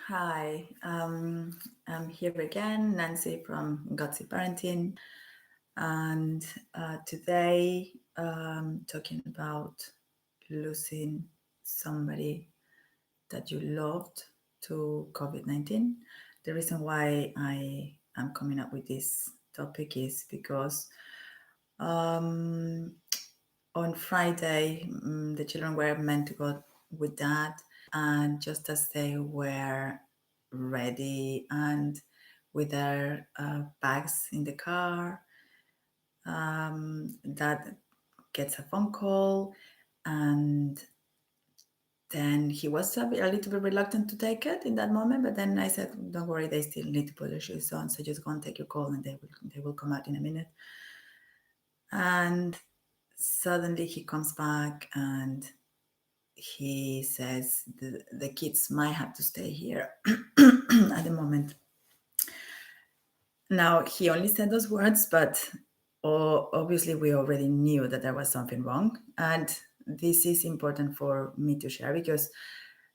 Hi, I'm here again, Nancy from Gutsy Parenting, and today talking about losing somebody that you loved to COVID-19. The reason why I am coming up with this topic is because um, on Friday the children were meant to go with dad, and just as they were ready and with their bags in the car, dad gets a phone call, and then he was a little bit reluctant to take it in that moment. But then I said, "Don't worry, they still need to put their shoes on, so just go and take your call, and they will come out in a minute." And suddenly he comes back and he says the kids might have to stay here at the moment. Now, he only said those words, but obviously we already knew that there was something wrong. And this is important for me to share because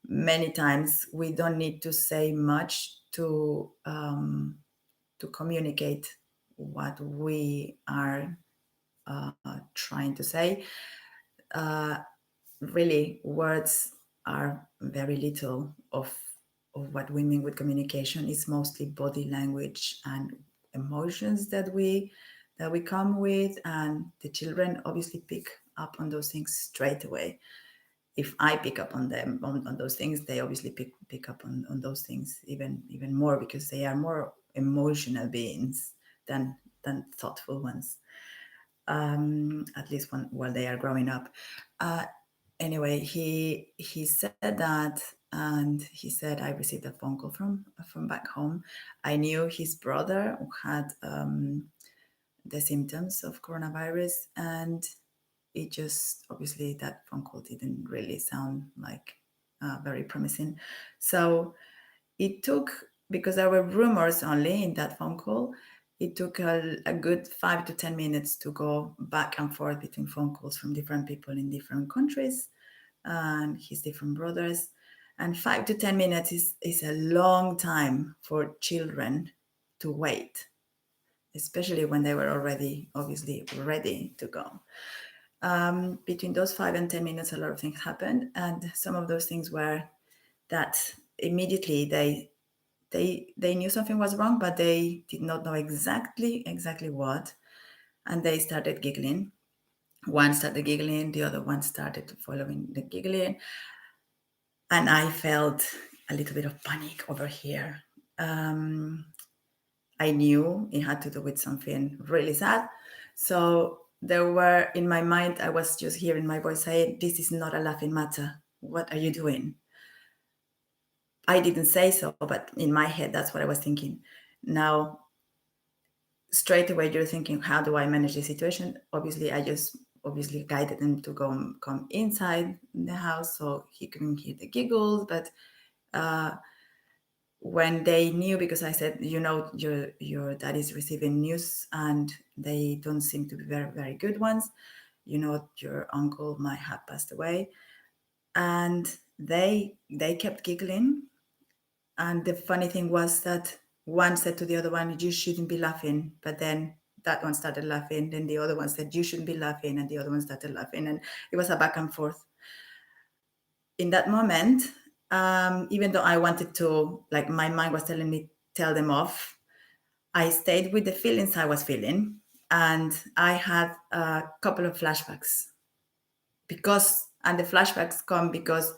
many times we don't need to say much to communicate what we are trying to say. Uh, Really, words are very little of what we mean with communication. Is mostly body language and emotions that we come with, and the children obviously pick up on those things straight away. If I pick up on them on those things, they obviously pick up on those things even more, because they are more emotional beings than thoughtful ones. At least while they are growing up. Uh, anyway, he said that, and he said, I received a phone call from back home. I knew his brother had the symptoms of coronavirus, and it just, obviously, that phone call didn't really sound like very promising. So it took, because there were rumors only in that phone call, it took a good 5 to 10 minutes to go back and forth between phone calls from different people in different countries and his different brothers. And 5 to 10 minutes is a long time for children to wait, especially when they were already obviously ready to go. Between those 5 and 10 minutes, a lot of things happened, and some of those things were that immediately they knew something was wrong, but they did not know exactly what, and they started giggling. One started giggling, the other one started following the giggling, and I felt a little bit of panic over here. Um, I knew it had to do with something really sad. So there were, in my mind, I was just hearing my voice saying, "This is not a laughing matter. What are you doing?" I didn't say so, but in my head, that's what I was thinking. Now, straight away, you're thinking, how do I manage the situation? Obviously, I just obviously guided him to come inside the house so he couldn't hear the giggles. But uh, when they knew, because I said, your dad is receiving news and they don't seem to be very, very good ones. Your uncle might have passed away. And they kept giggling. And the funny thing was that one said to the other one, "You shouldn't be laughing." But then that one started laughing. Then the other one said, "You shouldn't be laughing." And the other one started laughing. And it was a back and forth. In that moment, even though I wanted to, like, my mind was telling me, tell them off, I stayed with the feelings I was feeling. And I had a couple of flashbacks and the flashbacks come because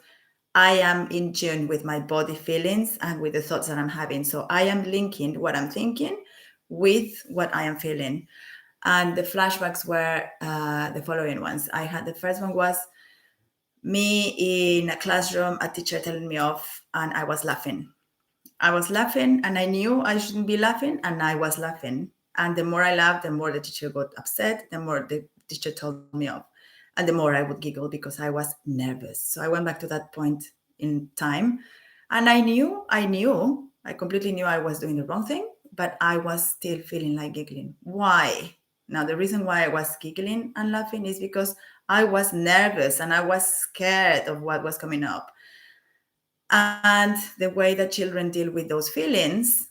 I am in tune with my body feelings and with the thoughts that I'm having. So I am linking what I'm thinking with what I am feeling. And the flashbacks were the following ones. The first one was me in a classroom, a teacher telling me off, and I was laughing. I was laughing, and I knew I shouldn't be laughing, and I was laughing. And the more I laughed, the more the teacher got upset, the more the teacher told me off. And the more I would giggle because I was nervous. So I went back to that point in time. And I completely knew I was doing the wrong thing, but I was still feeling like giggling. Why? Now, the reason why I was giggling and laughing is because I was nervous and I was scared of what was coming up. And the way that children deal with those feelings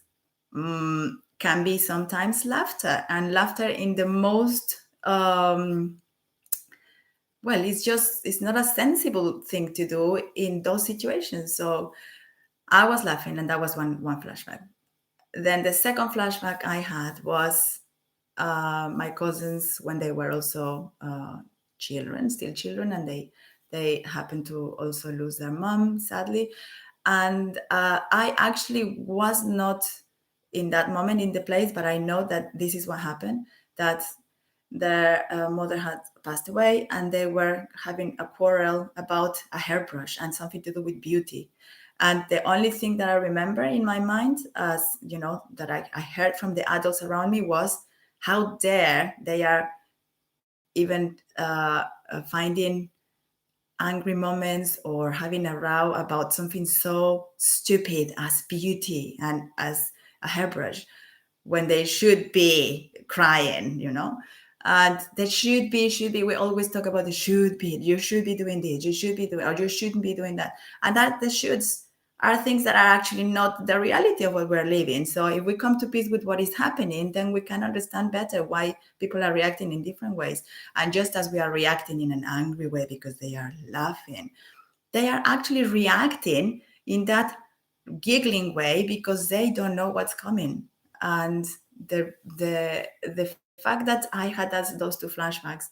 can be sometimes laughter, and laughter in the most well, it's not a sensible thing to do in those situations. So I was laughing, and that was one flashback. Then the second flashback I had was my cousins when they were also children, still children, and they happened to also lose their mom, sadly. And I actually was not in that moment in the place, but I know that this is what happened. That their mother had passed away, and they were having a quarrel about a hairbrush and something to do with beauty. And the only thing that I remember in my mind, as you know, that I heard from the adults around me was how dare they are even finding angry moments or having a row about something so stupid as beauty and as a hairbrush, when they should be crying, you know. And they should be, we always talk about the should be, you should be doing this, you should be doing, or you shouldn't be doing that. And that the shoulds are things that are actually not the reality of what we're living. So if we come to peace with what is happening, then we can understand better why people are reacting in different ways. And just as we are reacting in an angry way because they are laughing, they are actually reacting in that giggling way because they don't know what's coming. And the the the fact that I had those two flashbacks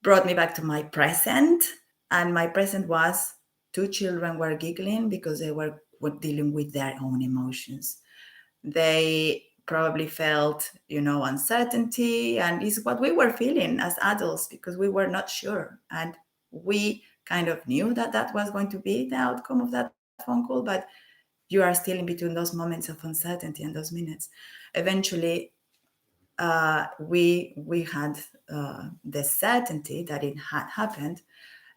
brought me back to my present, and my present was two children were giggling because they were dealing with their own emotions. They probably felt, you know, uncertainty, and it's what we were feeling as adults because we were not sure. And we kind of knew that that was going to be the outcome of that phone call, but you are still in between those moments of uncertainty and those minutes. Eventually, we had the certainty that it had happened,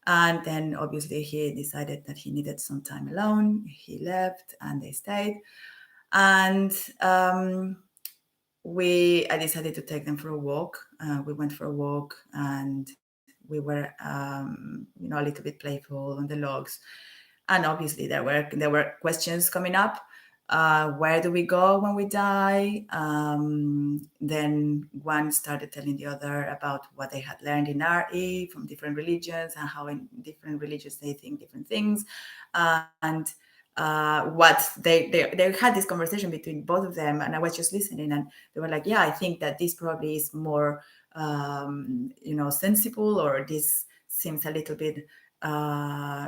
and then obviously he decided that he needed some time alone. He left, and they stayed, and I decided to take them for a walk. We went for a walk, and we were, you know, a little bit playful on the logs. And obviously, there were questions coming up. Where do we go when we die? Then one started telling the other about what they had learned in RE from different religions, and how in different religions they think different things, and what they had this conversation between both of them. And I was just listening, and they were like, yeah, I think that this probably is more you know, sensible, or this seems a little bit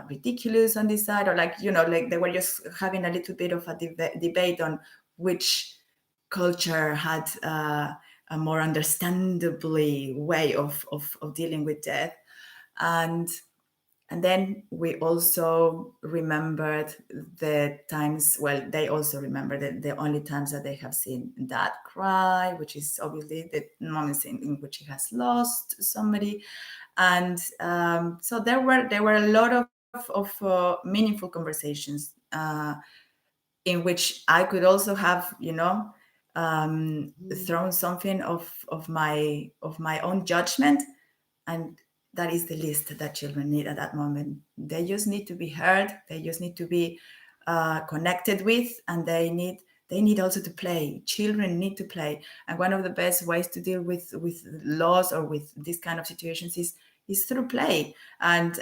ridiculous on this side, or like, you know, like they were just having a little bit of a debate on which culture had a more understandably way of dealing with death. and and then we also remembered the times, well, they also remembered the only times that they have seen dad cry, which is obviously the moments in which he has lost somebody. And so there were a lot of meaningful conversations, in which I could also have, you know, um, thrown something of my own judgment. And that is the least that children need at that moment. They just need to be heard. They just need to be connected with, and they need also to play. Children need to play, and one of the best ways to deal with loss or with these kind of situations is through play. And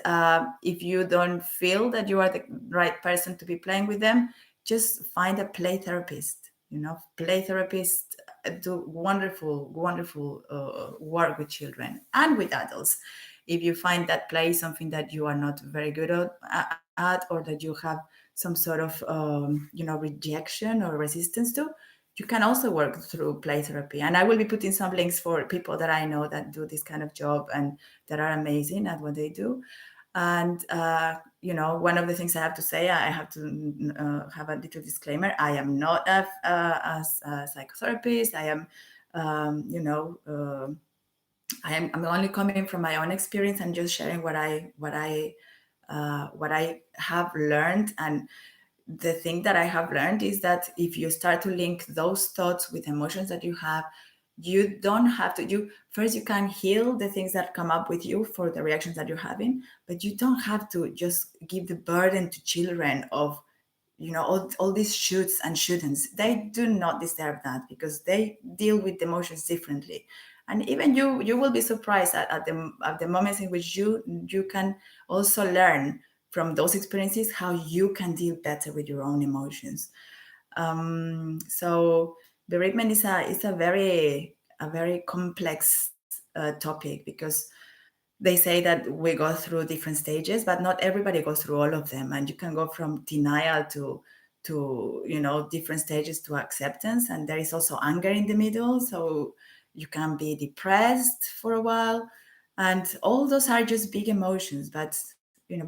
if you don't feel that you are the right person to be playing with them, just find a play therapist. You know, play therapists do wonderful work with children and with adults. If you find that play is something that you are not very good at, or that you have some sort of you know, rejection or resistance to, you can also work through play therapy. And I will be putting some links for people that I know that do this kind of job and that are amazing at what they do. And you know, one of the things I have to say, I have to have a little disclaimer. I am not a psychotherapist. I am, you know, I'm only coming from my own experience and just sharing what I have learned. And the thing that I have learned is that if you start to link those thoughts with emotions that you have, You don't have to, you first, you can heal the things that come up with you for the reactions that you're having, but you don't have to just give the burden to children of, all these shoulds and shouldn'ts. They do not deserve that, because they deal with emotions differently. And even you will be surprised at the moments in which you can also learn from those experiences how you can deal better with your own emotions. So bereavement is a very complex topic, because they say that we go through different stages, but not everybody goes through all of them, and you can go from denial to different stages to acceptance, and there is also anger in the middle. So you can be depressed for a while, and all those are just big emotions. But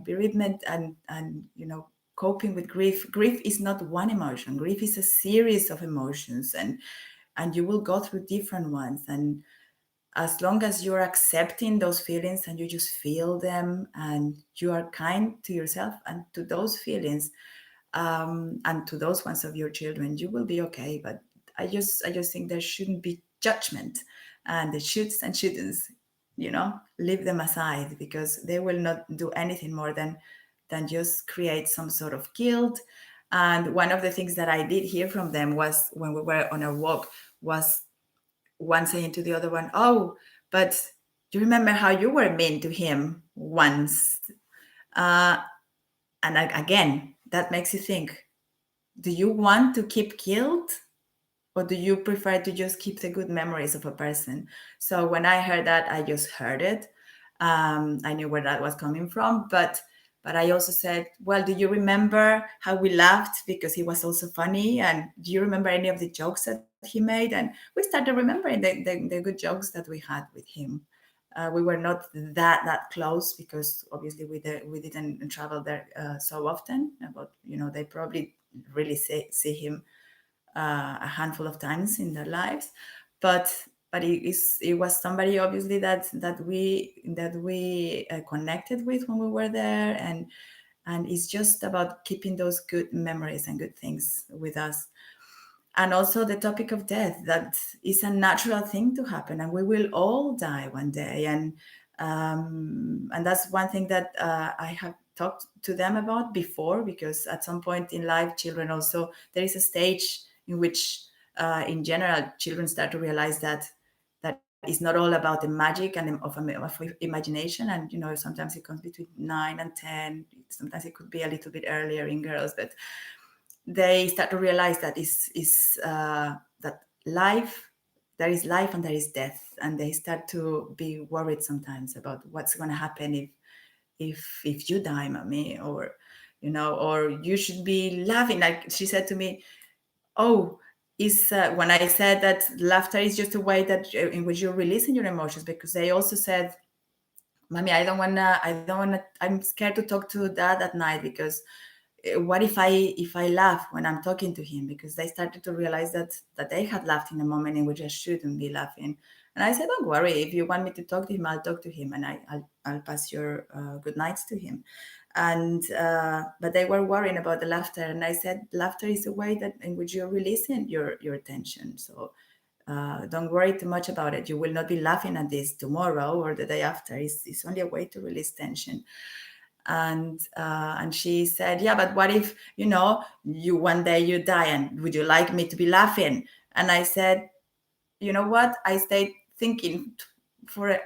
bereavement and coping with grief is not one emotion. Grief is a series of emotions, and you will go through different ones. And as long as you're accepting those feelings and you just feel them, and you are kind to yourself and to those feelings, and to those ones of your children, you will be okay. But I just think there shouldn't be judgment, and the shoulds and shouldn'ts, leave them aside, because they will not do anything more than just create some sort of guilt. And one of the things that I did hear from them was, when we were on a walk, was one saying to the other one, "Oh, but do you remember how you were mean to him once?" Uh, and again, that makes you think, do you want to keep guilt, or do you prefer to just keep the good memories of a person? So when I heard that, I just heard it. I knew where that was coming from, but I also said, well, do you remember how we laughed because he was also funny? And do you remember any of the jokes that he made? And we started remembering the good jokes that we had with him. We were not that close, because obviously we didn't travel there so often. But they probably really see him a handful of times in their lives. But it was somebody, obviously, that we connected with when we were there. And it's just about keeping those good memories and good things with us. And also the topic of death, that is a natural thing to happen, and we will all die one day. And that's one thing that I have talked to them about before, because at some point in life, children also, there is a stage in which, in general, children start to realize that it's not all about the magic and of imagination. And sometimes it comes between 9 and 10. Sometimes it could be a little bit earlier in girls, but they start to realize that life, there is life and there is death, and they start to be worried sometimes about what's going to happen if you die, mommy, or you should be laughing. Like she said to me, oh, is when I said that laughter is just a way that in which you're releasing your emotions, because they also said, mommy, I'm scared to talk to dad at night, because what if I laugh when I'm talking to him? Because they started to realize that they had laughed in a moment in which I shouldn't be laughing. And I said, don't worry, if you want me to talk to him, I'll talk to him, and I'll pass your good nights to him. And but they were worrying about the laughter, and I said, laughter is a way that in which you're releasing your tension. So don't worry too much about it. You will not be laughing at this tomorrow or the day after. It's only a way to release tension. And she said, yeah, but what if you one day you die, and would you like me to be laughing? And I said, you know what, I stayed thinking for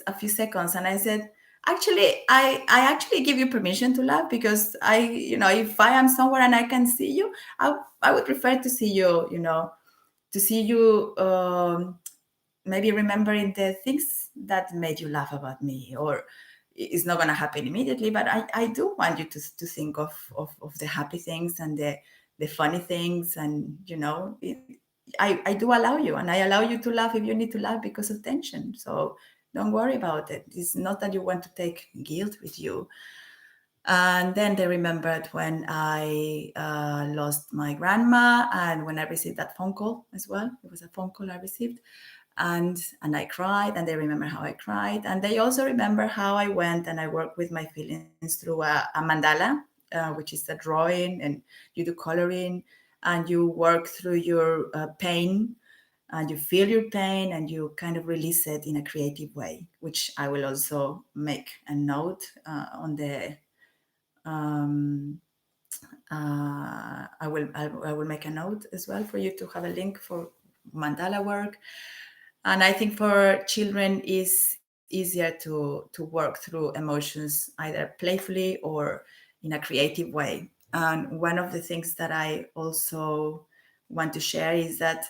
a few seconds, and I said, actually, I actually give you permission to laugh, because if I am somewhere and I can see you, I would prefer to see you, to see you, maybe remembering the things that made you laugh about me. Or it's not going to happen immediately, but I do want you to think of the happy things and the funny things. And I do allow you, and I allow you to laugh if you need to laugh because of tension. So don't worry about it. It's not that you want to take guilt with you. And then they remembered when I lost my grandma, and when I received that phone call as well. It was a phone call I received, and I cried, and they remember how I cried. And they also remember how I went and I worked with my feelings through a mandala, which is a drawing, and you do coloring, and you work through your pain and you feel your pain and you kind of release it in a creative way, which I will also make a note on the um, I will make a note as well for you to have a link for mandala work. And I think for children is easier to work through emotions either playfully or in a creative way. And one of the things that I also want to share is that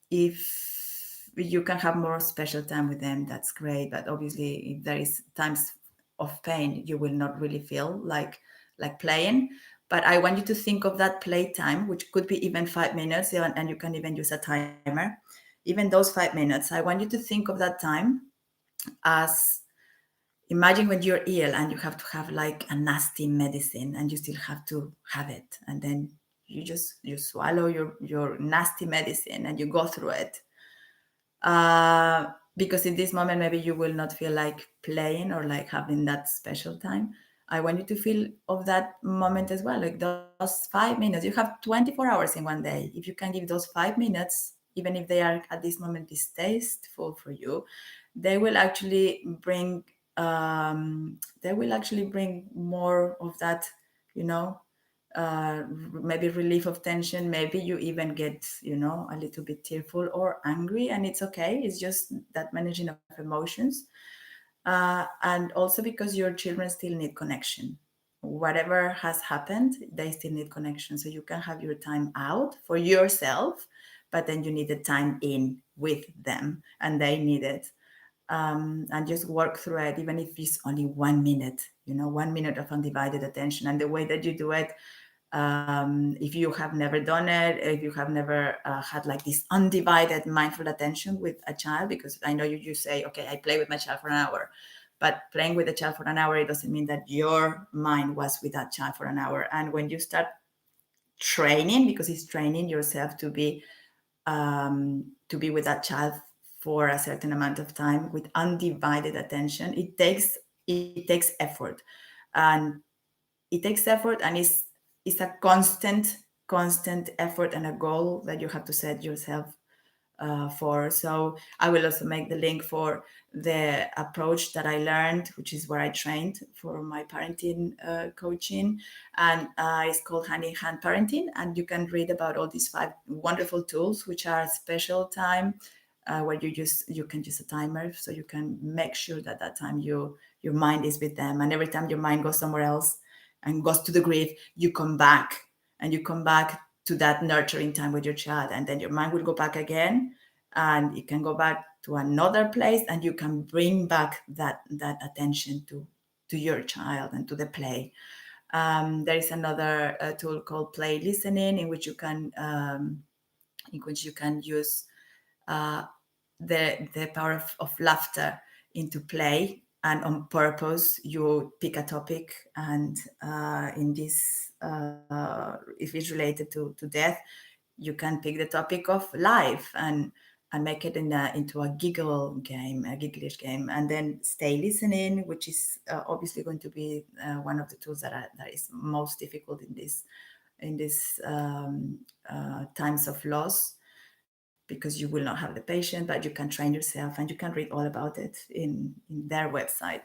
if you can have more special time with them, that's great. But obviously, if there is times of pain, you will not really feel like playing. But I want you to think of that playtime, which could be even 5 minutes, and you can even use a timer. Even those 5 minutes, I want you to think of that time as, imagine when you're ill and you have to have like a nasty medicine and you still have to have it, and then you swallow your nasty medicine and you go through it. Because in this moment maybe you will not feel like playing or like having that special time. I want you to feel of that moment as well, like those 5 minutes. You have 24 hours in one day. If you can give those 5 minutes, even if they are at this moment distasteful for you, they will actually bring they will actually bring more of that, you know, uh, maybe relief of tension. Maybe you even get, you know, a little bit tearful or angry, and it's okay. It's just that managing of emotions. And also because your children still need connection. Whatever has happened, they still need connection. So you can have your time out for yourself, but then you need the time in with them, and they need it. And just work through it, even if it's only 1 minute, you know, 1 minute of undivided attention. And the way that you do it, if you have never done it, if you have never had like this undivided mindful attention with a child, because I know you say, okay, I play with my child for an hour, but playing with a child for an hour, it doesn't mean that your mind was with that child for an hour. And when you start training, because it's training yourself to be with that child for a certain amount of time with undivided attention, it takes effort, and it takes effort, and it's a constant effort and a goal that you have to set yourself for. So I will also make the link for the approach that I learned, which is where I trained for my parenting coaching, and it's called Hand in Hand Parenting. And you can read about all these 5 wonderful tools, which are special time. Where you can use a timer, so you can make sure that that time your mind is with them, and every time your mind goes somewhere else and goes to the grief, you come back, and you come back to that nurturing time with your child, and then your mind will go back again, and it can go back to another place, and you can bring back that attention to your child and to the play. There is another tool called play listening, in which you can use uh, the power of laughter into play, and on purpose you pick a topic, and in this if it's related to death, you can pick the topic of life, and make it into a gigglish game, and then stay listening, which is obviously going to be one of the tools that is most difficult in this times of loss, because you will not have the patient, but you can train yourself, and you can read all about it in their website.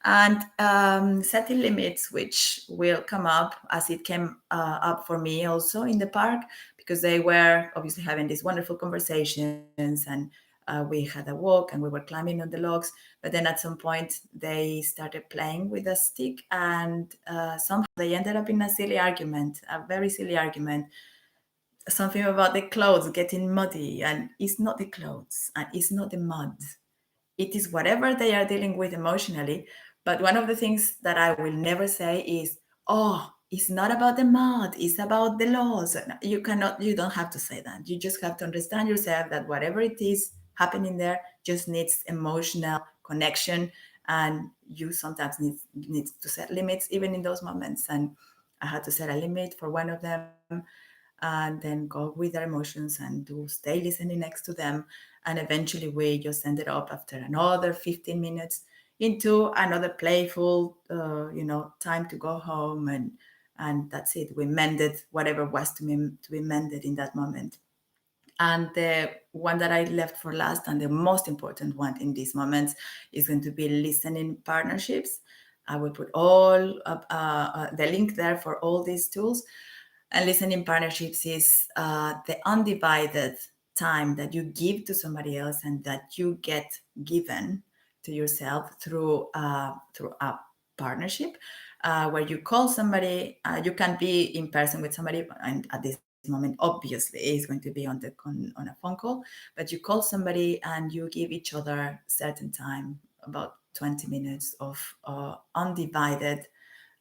And setting limits, which will come up as it came up for me also in the park, because they were obviously having these wonderful conversations, and we had a walk and we were climbing on the logs. But then at some point they started playing with a stick, and somehow they ended up in a silly argument, a very silly argument, something about the clothes getting muddy, and it's not the clothes and it's not the mud, it is whatever they are dealing with emotionally. But one of the things that I will never say is, oh, it's not about the mud, it's about the laws. You don't have to say that. You just have to understand yourself that whatever it is happening there just needs emotional connection, and you sometimes need to set limits even in those moments. And I had to set a limit for one of them, and then go with their emotions and do stay listening next to them. And eventually we just ended up after another 15 minutes into another playful time to go home, and that's it. We mended whatever was to be mended in that moment. And the one that I left for last, and the most important one in these moments, is going to be listening partnerships. I will put all the link there for all these tools. And listening partnerships is the undivided time that you give to somebody else and that you get given to yourself through a partnership, where you call somebody. You can be in person with somebody, and at this moment, obviously, is going to be on a phone call. But you call somebody and you give each other certain time, about 20 minutes of undivided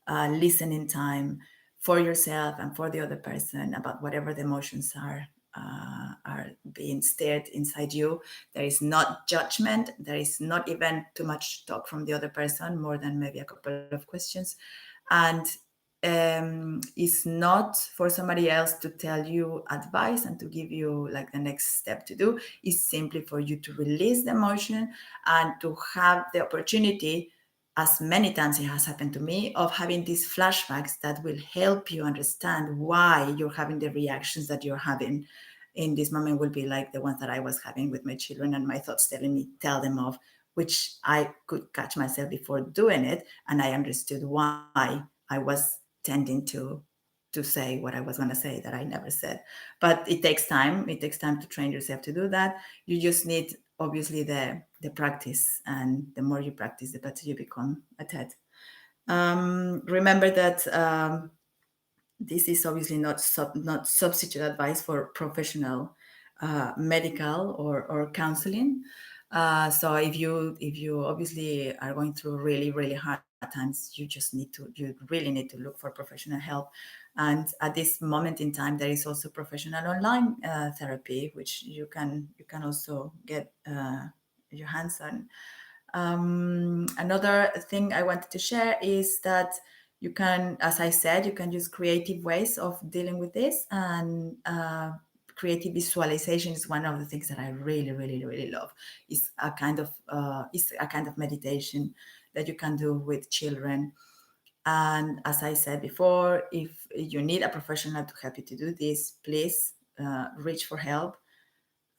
listening time for yourself and for the other person about whatever the emotions are being stirred inside you. There is not judgment. There is not even too much talk from the other person, more than maybe a couple of questions. And it's not for somebody else to tell you advice and to give you like the next step to do. It's simply for you to release the emotion and to have the opportunity, as many times it has happened to me, of having these flashbacks that will help you understand why you're having the reactions that you're having in this moment. Will be like the ones that I was having with my children, and my thoughts telling me tell them off, which I could catch myself before doing it, and I understood why I was tending to say what I was going to say that I never said. But it takes time. It takes time to train yourself to do that. You just need, obviously, the practice, and the more you practice, the better you become at it. Remember that this is obviously not substitute advice for professional medical or counseling. So if you obviously are going through really hard times, you really need to look for professional help. And at this moment in time, there is also professional online therapy, which you can also get your hands on. Another thing I wanted to share is that you can, as I said, you can use creative ways of dealing with this. And creative visualization is one of the things that I really love. It's a kind of meditation that you can do with children. And as I said before, if you need a professional to help you to do this, please reach for help.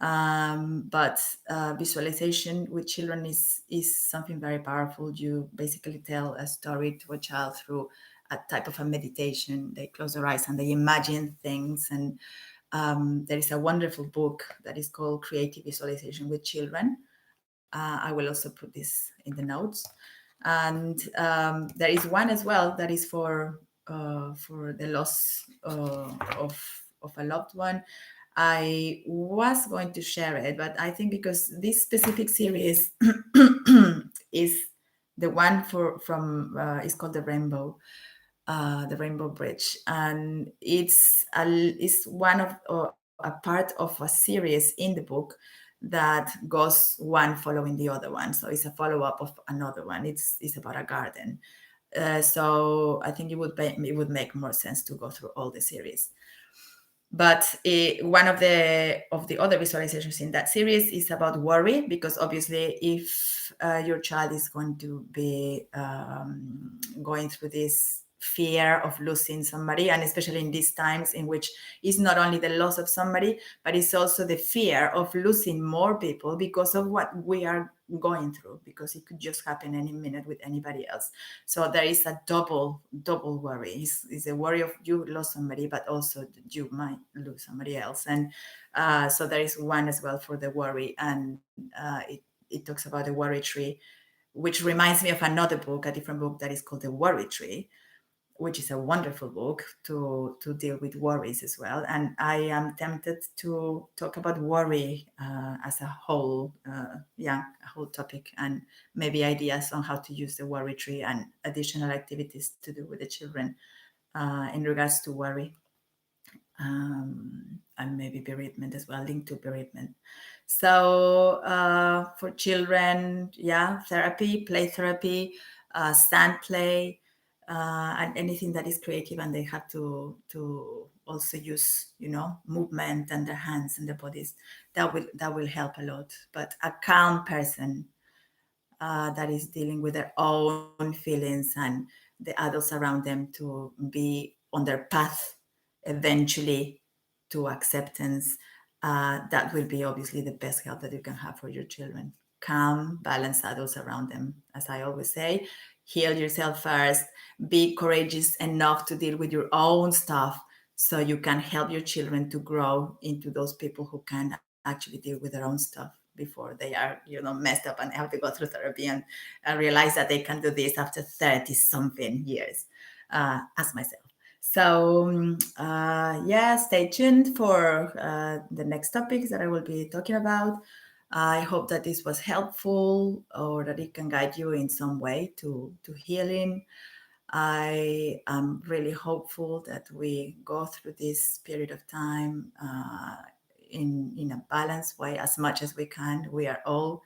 But visualization with children is something very powerful. You basically tell a story to a child through a type of a meditation. They close their eyes and they imagine things. And there is a wonderful book that is called Creative Visualization with Children. I will also put this in the notes. And there is one as well that is for the loss of a loved one. I was going to share it, but I think because this specific series is the one is called the Rainbow Bridge, and it's one of or a part of a series in the book that goes one following the other one. So it's a follow up of another one. It's about a garden. So I think it would make more sense to go through all the series. But one of the other visualizations in that series is about worry, because obviously if your child is going to be going through this fear of losing somebody, and especially in these times in which it's not only the loss of somebody, but it's also the fear of losing more people because of what we are going through, because it could just happen any minute with anybody else. So there is a double worry. It's a worry of you lost somebody, but also you might lose somebody else. And so there is one as well for the worry. And it talks about the worry tree, which reminds me of another book, a different book that is called The Worry Tree, which is a wonderful book to deal with worries as well. And I am tempted to talk about worry as a whole topic, and maybe ideas on how to use the worry tree and additional activities to do with the children in regards to worry, and maybe bereavement as well, linked to bereavement. So for children, therapy, play therapy, stand play, and anything that is creative, and they have to also use movement and their hands and their bodies. That will help a lot. But a calm person that is dealing with their own feelings, and the adults around them to be on their path eventually to acceptance that will be obviously the best help that you can have for your children. Calm, balanced adults around them. As I always say, heal yourself first. Be courageous enough to deal with your own stuff so you can help your children to grow into those people who can actually deal with their own stuff before they are, messed up and have to go through therapy and realize that they can do this after 30 something years, as myself. So, yeah, stay tuned for the next topics that I will be talking about. I hope that this was helpful or that it can guide you in some way to healing. I am really hopeful that we go through this period of time in a balanced way as much as we can. We are all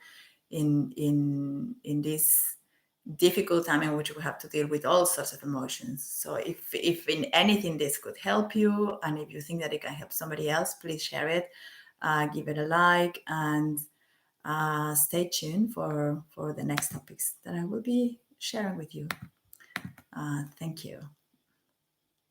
in this difficult time in which we have to deal with all sorts of emotions. So if in anything this could help you, and if you think that it can help somebody else, please share it, give it a like, and stay tuned for the next topics that I will be sharing with you. Thank you.